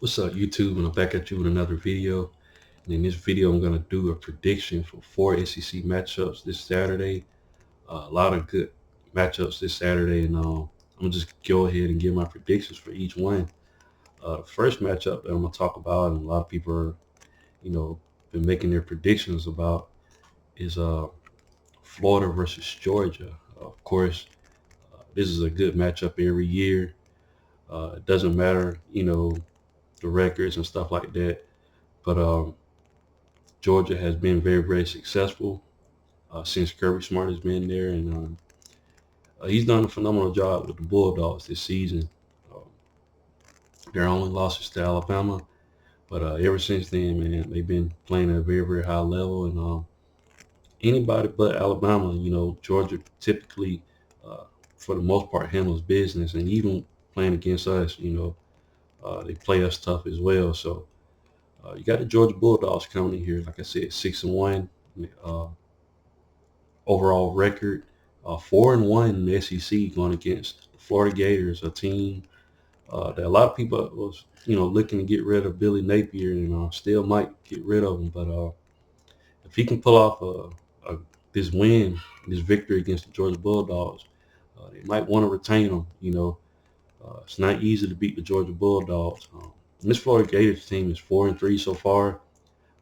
What's up, YouTube? And I'm back at you with another video. And in this video, I'm going to do a prediction for 4 SEC matchups this Saturday. A lot of good matchups this Saturday, and I'm going to just go ahead and give my predictions for each one. The first matchup that I'm going to talk about, and a lot of people are, been making their predictions about, is Florida versus Georgia. Of course, this is a good matchup every year. It doesn't matter, the records and stuff like that. But Georgia has been very, very successful since Kirby Smart has been there, and he's done a phenomenal job with the Bulldogs this season. Um, their only loss is to Alabama, but ever since then, man, they've been playing at a very, very high level. And anybody but Alabama, Georgia typically, uh, for the most part, handles business, and even playing against us, they play us tough as well. So you got the Georgia Bulldogs coming in here, like I said, 6-1. Uh, Overall record, 4-1 in the SEC, going against Florida Gators, a team that a lot of people was looking to get rid of Billy Napier, and still might get rid of him. But if he can pull off this win, this victory against the Georgia Bulldogs, they might want to retain him. It's not easy to beat the Georgia Bulldogs. This Florida Gators team is 4-3 so far.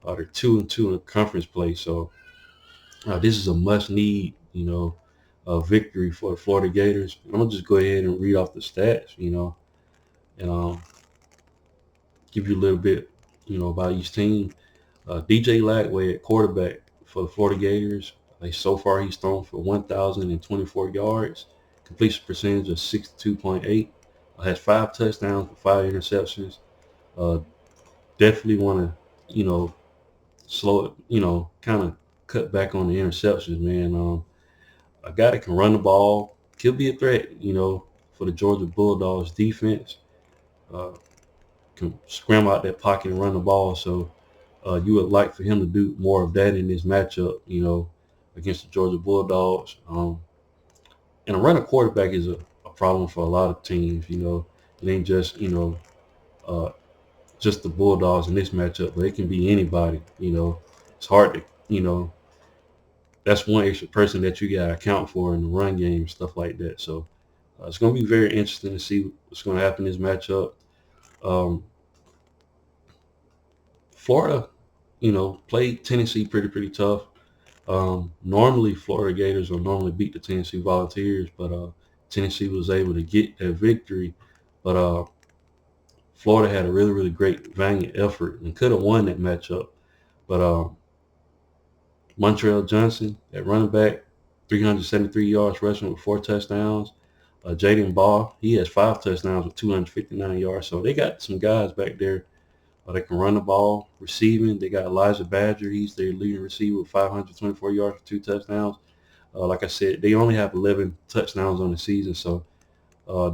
They're 2-2 in the conference play, so this is a must-need, victory for the Florida Gators. I'm gonna just go ahead and read off the stats, and give you a little bit, about each team. DJ Lagway at quarterback for the Florida Gators. So far, he's thrown for 1,024 yards, completion percentage of 62.8. Has 5 touchdowns for 5 interceptions. Uh, Definitely want to, slow it, kind of cut back on the interceptions, man. A guy that can run the ball could be a threat, for the Georgia Bulldogs defense. Uh, can scramble out that pocket and run the ball. So you would like for him to do more of that in this matchup, against the Georgia Bulldogs. And a running quarterback is a problem for a lot of teams. It ain't just uh, just the Bulldogs in this matchup, but it can be anybody. It's hard to that's one extra person that you got to account for in the run game, stuff like that. So it's going to be very interesting to see what's going to happen in this matchup. Um, Florida, played Tennessee pretty tough. Normally, Florida Gators will normally beat the Tennessee Volunteers, but Tennessee was able to get that victory. But Florida had a really, really great, valiant effort and could have won that matchup. But Montreal Johnson at running back, 373 yards rushing with 4 touchdowns. Jaden Ball, he has 5 touchdowns with 259 yards. So they got some guys back there that can run the ball. Receiving, they got Elijah Badger. He's their leading receiver with 524 yards for 2 touchdowns. Like I said, they only have 11 touchdowns on the season. So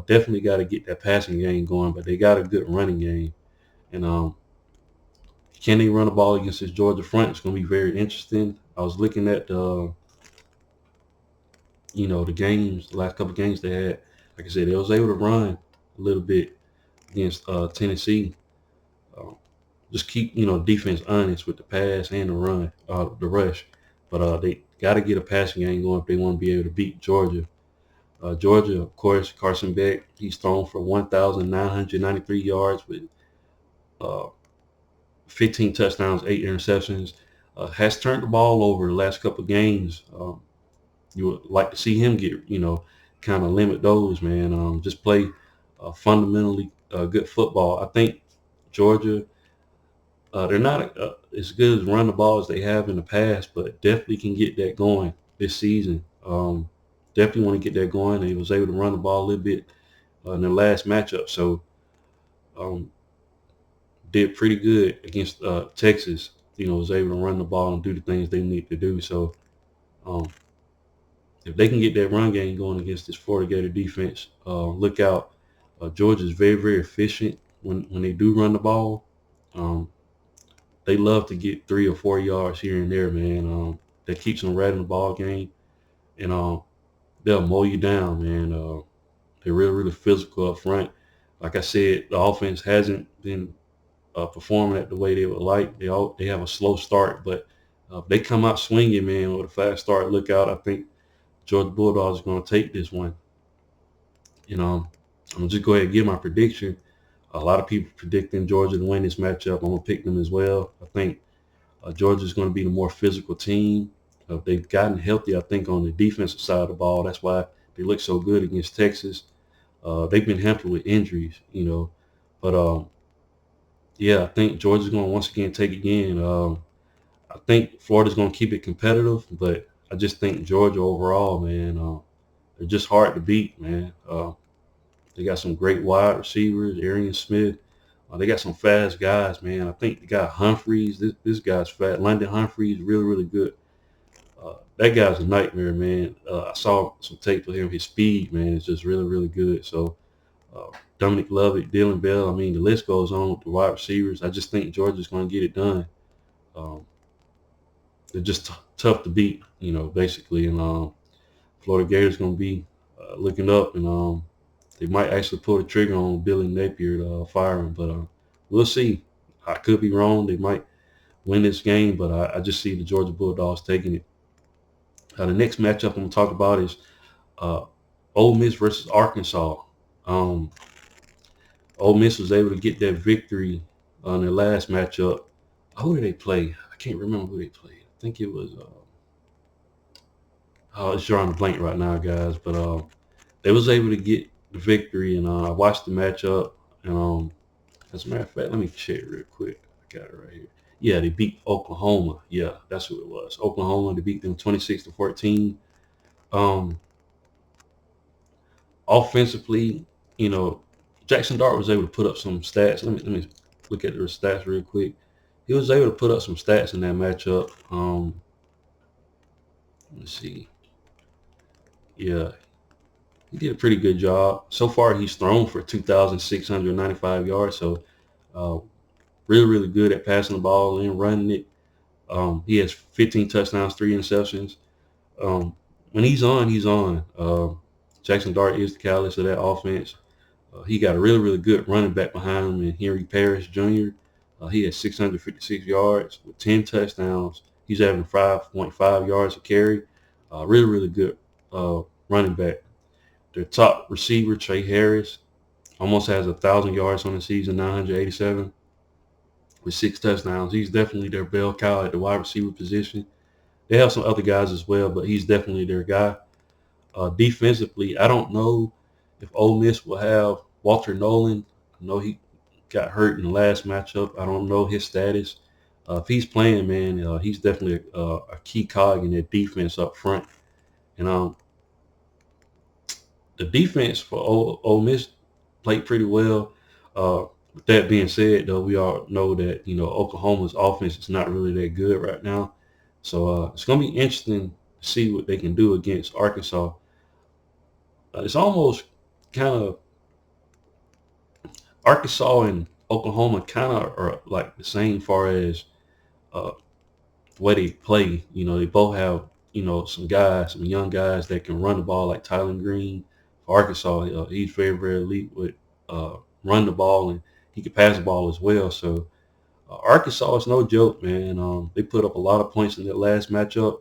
definitely got to get that passing game going. But they got a good running game. And can they run the ball against this Georgia front? It's going to be very interesting. I was looking at the games, the last couple of games they had. Like I said, they was able to run a little bit against Tennessee. Uh, just keep defense honest with the pass and the run, the rush. But they got to get a passing game going if they want to be able to beat Georgia. Georgia, of course, Carson Beck, he's thrown for 1,993 yards with uh, 15 touchdowns, 8 interceptions. Has turned the ball over the last couple of games. You would like to see him get, kind of limit those, man. Just play fundamentally good football. I think Georgia, they're not as good as run the ball as they have in the past, but definitely can get that going this season. Definitely want to get that going. They was able to run the ball a little bit in the last matchup, so um, did pretty good against Texas. Was able to run the ball and do the things they need to do. So um, if they can get that run game going against this Florida Gator defense, look out. Georgia's very, very efficient when they do run the ball. Um, they love to get 3 or 4 yards here and there, man. That keeps them right in the ball game, and they'll mow you down, man. They're really, really physical up front. Like I said, the offense hasn't been performing at the way they would like. They have a slow start, but they come out swinging, man, with a fast start. Look out! I think Georgia Bulldogs are going to take this one. You know, I'm gonna just go ahead and give my prediction. A lot of people predicting Georgia to win this matchup. I'm gonna pick them as well. I think Georgia's going to be the more physical team. They've gotten healthy, I think, on the defensive side of the ball. That's why they look so good against Texas. They've been hampered with injuries, but yeah, I think Georgia's going to once again take it again. I think Florida's going to keep it competitive, but I just think Georgia overall, man, they're just hard to beat, man. They got some great wide receivers, Arian Smith. They got some fast guys, man. I think the guy Humphreys, this guy's fat. London Humphreys, really, really good. That guy's a nightmare, man. I saw some tape of him. His speed, man, is just really, really good. So uh, Dominic Lovett, Dylan Bell. I mean, the list goes on with the wide receivers. I just think Georgia's going to get it done. Um, they're just tough to beat, basically. And Florida Gators going to be looking up, and they might actually pull the trigger on Billy Napier to fire him, but we'll see. I could be wrong. They might win this game, but I just see the Georgia Bulldogs taking it. The next matchup I'm going to talk about is uh, Ole Miss versus Arkansas. Um, Ole Miss was able to get that victory on their last matchup. Who did they play? I can't remember who they played. I think it was. It's drawing a blank right now, guys. But they was able to get the victory, and I watched the matchup. And as a matter of fact, let me check real quick. I got it right here. Yeah, they beat Oklahoma. Yeah, that's who it was. Oklahoma. They beat them 26-14. Um, Offensively, you know, Jackson Dart was able to put up some stats. Let me look at the stats real quick. He was able to put up some stats in that matchup. Let's see. Yeah, he did a pretty good job. So far, he's thrown for 2,695 yards. So, uh, really, really good at passing the ball and running it. He has 15 touchdowns, 3 interceptions. When he's on, he's on. Jackson Dart is the catalyst of that offense. He got a really, really good running back behind him in Henry Parrish Jr. He has 656 yards with 10 touchdowns. He's having 5.5 yards a carry. Really, really good running back. Their top receiver, Trey Harris, almost has 1,000 yards on the season, 987 with 6 touchdowns. He's definitely their bell cow at the wide receiver position. They have some other guys as well, but he's definitely their guy. Defensively, I don't know if Ole Miss will have Walter Nolan. I know he got hurt in the last matchup. I don't know his status. If he's playing, man, he's definitely a key cog in that defense up front. And the defense for Ole Miss played pretty well. With that being said, though, we all know that Oklahoma's offense is not really that good right now. So it's going to be interesting to see what they can do against Arkansas. It's almost kind of Arkansas and Oklahoma kind of are like the same far as uh, the way they play. They both have some guys, some young guys that can run the ball, like Tylen Green for Arkansas. He's very, very elite with run the ball, and he can pass the ball as well. So Arkansas is no joke, man. They put up a lot of points in their last matchup.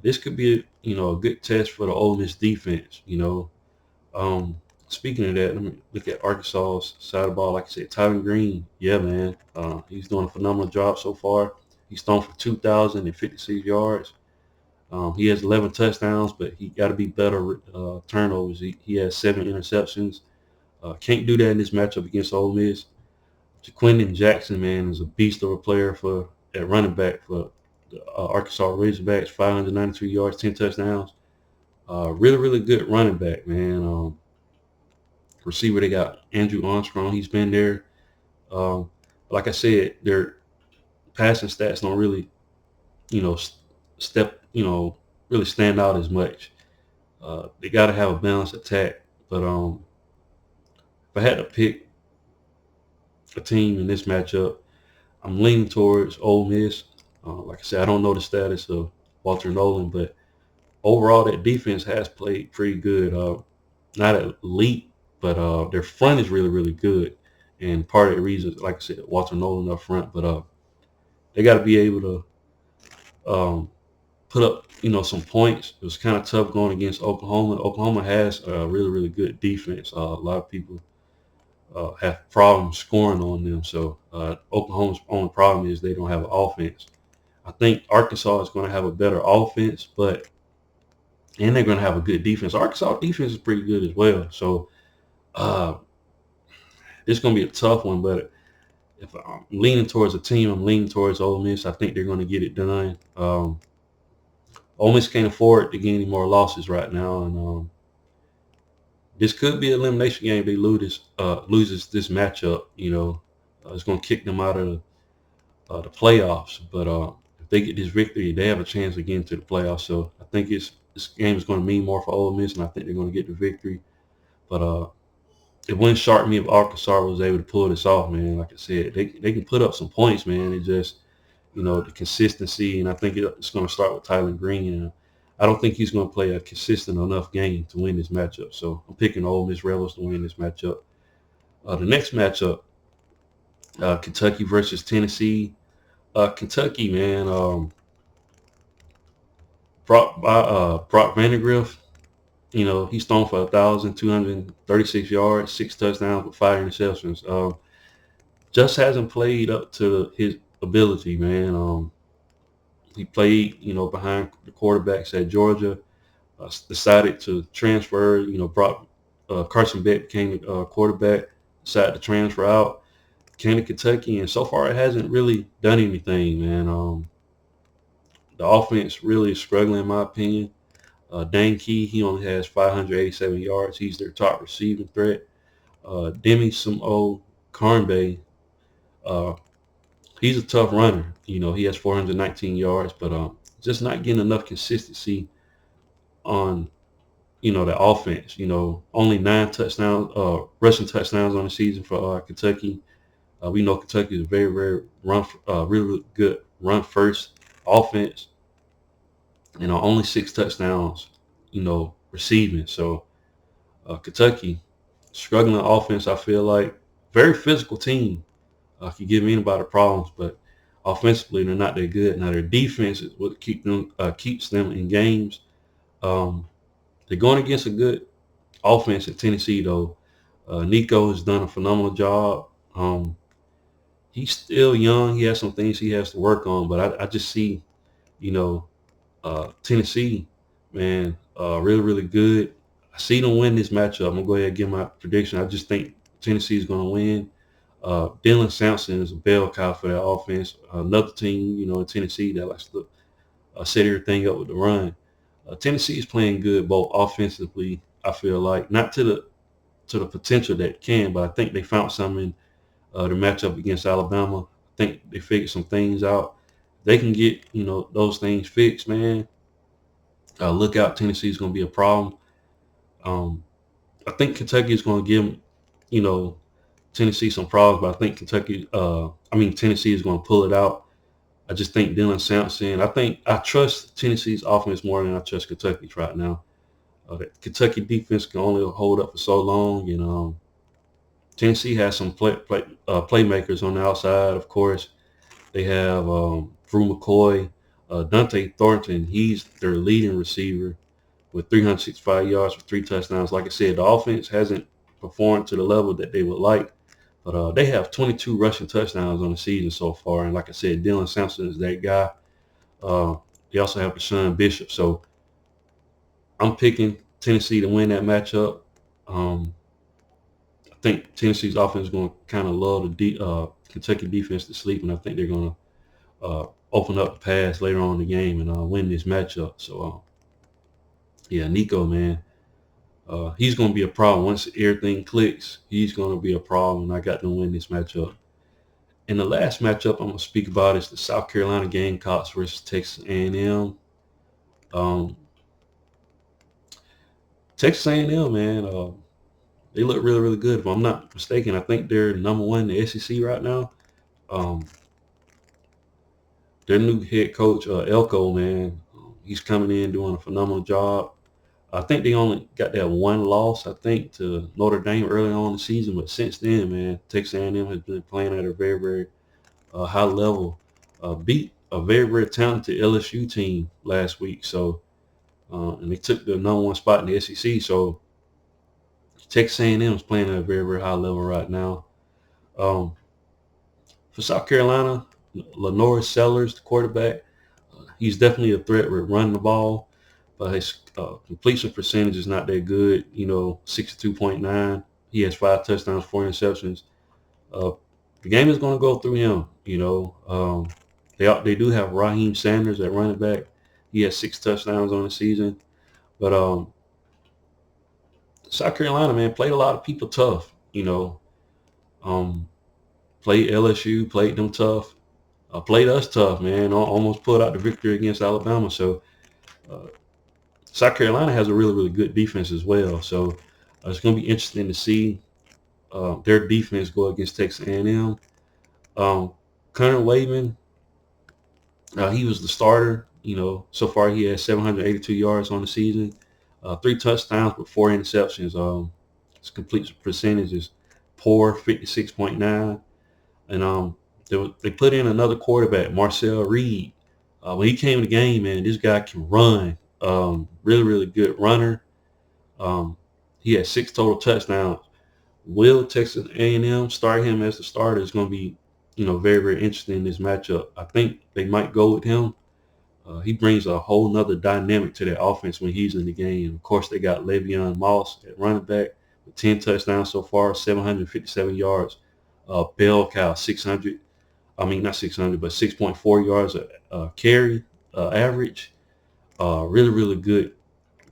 This could be a good test for the Ole Miss defense. Speaking of that, let me look at Arkansas's side of the ball. Like I said, Tylen Green, yeah, man, he's doing a phenomenal job so far. He's thrown for 2,056 yards. He has 11 touchdowns, but he got to be better turnovers. He has 7 interceptions. Can't do that in this matchup against Ole Miss. Jaquindon Jackson, man, is a beast of a player at running back for the Arkansas Razorbacks. 593 yards, 10 touchdowns. Really, really good running back, man. Receiver, they got Andrew Armstrong. He's been there. Like I said, their passing stats don't really, really stand out as much. They got to have a balanced attack. But if I had to pick a team in this matchup, I'm leaning towards Ole Miss. Like I said, I don't know the status of Walter Nolan, but overall, that defense has played pretty good. Not elite, but their front is really, really good. and part of the reason, like I said, Walter Nolan up front. But they got to be able to put up, some points. It was kind of tough going against Oklahoma. Oklahoma has a really, really good defense. A lot of people have problems scoring on them. So Oklahoma's only problem is they don't have an offense. I think Arkansas is going to have a better offense, and they're going to have a good defense. Arkansas defense is pretty good as well. So uh, it's going to be a tough one. But if I'm leaning towards a team, I'm leaning towards Ole Miss. I think they're going to get it done. Ole Miss can't afford to get any more losses right now, and this could be an elimination game. If they loses this matchup, it's going to kick them out of the playoffs. But if they get this victory, they have a chance of getting to the playoffs. So I think this game is going to mean more for Ole Miss, and I think they're going to get the victory. But it wouldn't shock me if Arkansas was able to pull this off, man. Like I said, they can put up some points, man. It just, the consistency, and I think it's going to start with Tyler Green. And I don't think he's going to play a consistent enough game to win this matchup. So I'm picking Ole Miss Rebels to win this matchup. The next matchup, Kentucky versus Tennessee. Kentucky, man, Brock Vandagriff, he's thrown for 1,236 yards, 6 touchdowns with 5 interceptions. Just hasn't played up to his ability, man. He played, behind the quarterbacks at Georgia. Decided to transfer. Carson Beck became the quarterback. Decided to transfer out. Came to Kentucky, and so far it hasn't really done anything, man. The offense really is struggling, in my opinion. Dane Key, he only has 587 yards. He's their top receiving threat. Demi Sumo Carnbay, he's a tough runner. He has 419 yards, but just not getting enough consistency on, the offense. Only 9 touchdowns, rushing touchdowns on the season for Kentucky. We know Kentucky is very, very really good run first offense. Only 6 touchdowns, receiving. So Kentucky struggling offense. I feel like very physical team. Can give anybody problems, but offensively they're not that good. Now their defense is what keeps them in games. They're going against a good offense in Tennessee, though. Nico has done a phenomenal job. He's still young. He has some things he has to work on, but I just see, Tennessee, man, really, really good. I see them win this matchup. I'm going to go ahead and give my prediction. I just think Tennessee is going to win. Dylan Sampson is a bell cow for that offense. Another team, in Tennessee that likes to set everything up with the run. Tennessee is playing good both offensively, I feel like, not to the potential that it can, but I think they found something in the matchup against Alabama. I think they figured some things out. They can get, those things fixed, man. Look out, Tennessee is going to be a problem. I think Kentucky is going to give, Tennessee some problems, but I think Tennessee is going to pull it out. I just think Dylan Sampson. I trust Tennessee's offense more than I trust Kentucky's right now. The Kentucky defense can only hold up for so long, and Tennessee has some playmakers on the outside. Of course, they have Drew McCoy, Dante Thornton. He's their leading receiver with 365 yards for 3 touchdowns. Like I said, the offense hasn't performed to the level that they would like, but they have 22 rushing touchdowns on the season so far. And like I said, Dylan Sampson is that guy. They also have Deshaun Bishop. So I'm picking Tennessee to win that matchup. I think Tennessee's offense is going to kind of lull the Kentucky defense to sleep, and I think they're going to open up the pass later on in the game and win this matchup. So, yeah, Nico, man, he's going to be a problem. Once everything clicks, he's going to be a problem, and I got them win this matchup. And the last matchup I'm going to speak about is the South Carolina Gamecocks versus Texas A&M. Texas A&M, man, they look really, really good. If I'm not mistaken, I think they're number 1 in the SEC right now. Their new head coach, Elko, man, he's coming in doing a phenomenal job. I think they only got that one loss, I think, to Notre Dame early on in the season. But since then, man, Texas A&M has been playing at a very, very high level. Beat a very, very talented LSU team last week. So, and they took the #1 spot in the SEC. So Texas A&M is playing at a very, very high level right now. For South Carolina, Lenore Sellers, the quarterback, he's definitely a threat with running the ball, but his completion percentage is not that good. 62.9. He has 5 touchdowns, 4 interceptions. Uh, the game is going to go through him. They do have Raheem Sanders at running back. He has 6 touchdowns on the season, but South Carolina, man, played a lot of people tough. Um, played LSU, played them tough. Played us tough, man. Almost pulled out the victory against Alabama. So uh, South Carolina has a really, really good defense as well. So it's going to be interesting to see their defense go against Texas A&M. Connor Wayman, he was the starter. So far he has 782 yards on the season, 3 touchdowns but 4 interceptions. His complete percentage is poor, 56.9. And they put in another quarterback, Marcel Reed. When he came to the game, man, this guy can run. Really, really good runner. Um, he had 6 total touchdowns. Will Texas A&M start him as the starter? Is going to be, very, very interesting in this matchup. I think they might go with him. He brings a whole nother dynamic to their offense when he's in the game. Of course, they got Le'Veon Moss at running back with 10 touchdowns so far, 757 yards. Bell cow, 600. I mean, not 600, but 6.4 yards a carry average. Really, really good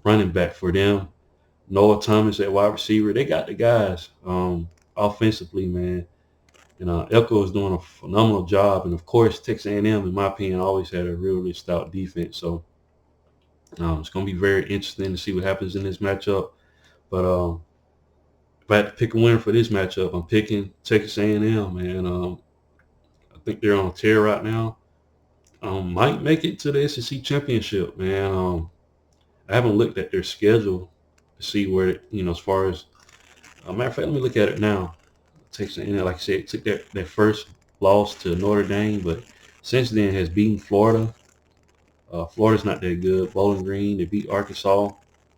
running back for them. Noah Thomas at wide receiver. They got the guys offensively, man. And Elko is doing a phenomenal job. And, of course, Texas A&M, in my opinion, always had a really stout defense. So it's going to be very interesting to see what happens in this matchup. But if I had to pick a winner for this matchup, I'm picking Texas A&M, man. I think they're on a tear right now. Might make it to the SEC championship, man. I haven't looked at their schedule to see where, as far as, matter of fact, let me look at it now. Texas A&M, like I said, took their first loss to Notre Dame, but since then has beaten Florida. Florida's not that good. Bowling Green, they beat Arkansas,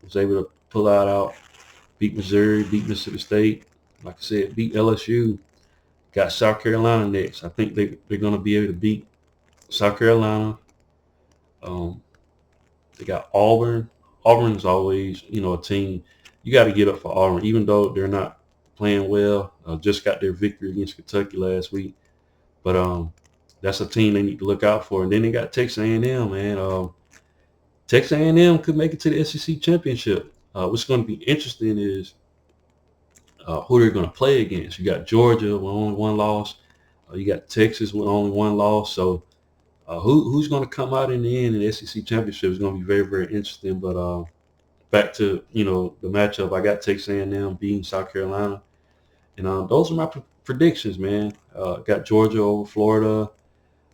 was able to pull out, beat Missouri, beat Mississippi State. Like I said, beat LSU. Got South Carolina next. I think they're going to be able to beat South Carolina. They got Auburn. Auburn's always, a team you got to get up for Auburn, even though they're not playing well. Just got their victory against Kentucky last week, but that's a team they need to look out for. And then they got Texas A&M, man. Texas A&M could make it to the SEC championship. What's going to be interesting is who they're going to play against. You got Georgia with only one loss. You got Texas with only one loss. So who's going to come out in the end in the SEC championship is going to be very, very interesting. But back to the matchup, I got Texas A&M beating South Carolina, and those are my predictions, man. Got Georgia over Florida,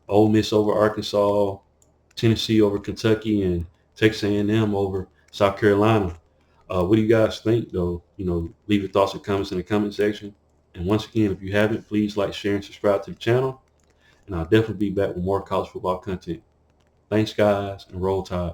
Ole Miss over Arkansas, Tennessee over Kentucky, and Texas A&M over South Carolina. What do you guys think, though? Leave your thoughts and comments in the comment section. And once again, if you haven't, please like, share, and subscribe to the channel. And I'll definitely be back with more college football content. Thanks, guys, and roll tide.